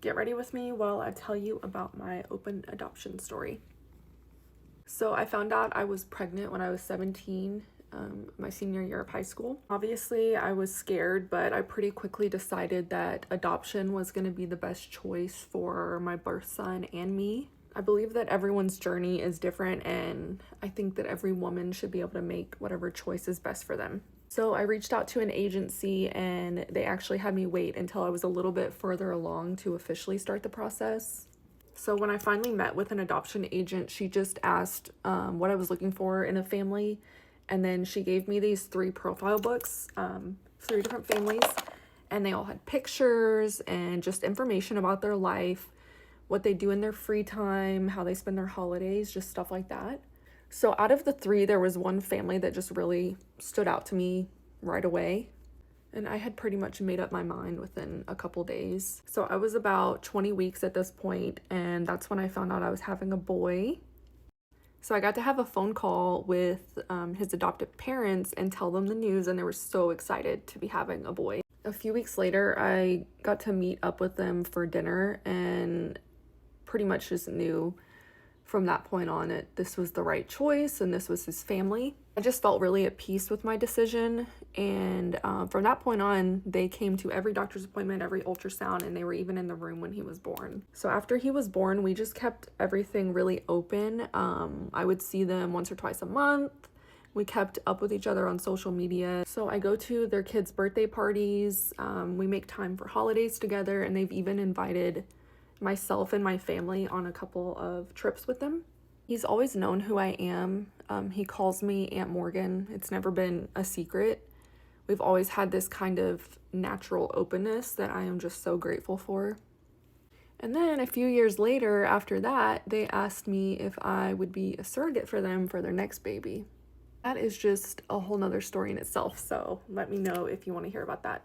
Get ready with me while I tell you about my open adoption story. So I found out I was pregnant when I was 17, my senior year of high school. Obviously, I was scared, but I pretty quickly decided that adoption was going to be the best choice for my birth son and me. I believe that everyone's journey is different, and I think that every woman should be able to make whatever choice is best for them. So I reached out to an agency, and they actually had me wait until I was a little bit further along to officially start the process. So when I finally met with an adoption agent, she just asked what I was looking for in a family, and then she gave me these 3 profile books, 3 different families, and they all had pictures and just information about their life, what they do in their free time, how they spend their holidays, just stuff like that. So out of the 3, there was one family that just really stood out to me right away. And I had pretty much made up my mind within a couple days. So I was about 20 weeks at this point, and that's when I found out I was having a boy. So I got to have a phone call with his adoptive parents and tell them the news, and they were so excited to be having a boy. A few weeks later, I got to meet up with them for dinner, and pretty much just knew from that point on this was the right choice and this was his family. I just felt really at peace with my decision, and from that point on, they came to every doctor's appointment, every ultrasound, and they were even in the room when he was born. So after he was born, we just kept everything really open. I would see them once or twice a month. We kept up with each other on social media. So I go to their kids' birthday parties. We make time for holidays together, and they've even invited myself and my family on a couple of trips with them. He's always known who I am. He calls me Aunt Morgan. It's never been a secret. We've always had this kind of natural openness that I am just so grateful for. And then a few years later, after that, they asked me if I would be a surrogate for them for their next baby. That is just a whole nother story in itself, so let me know if you want to hear about that.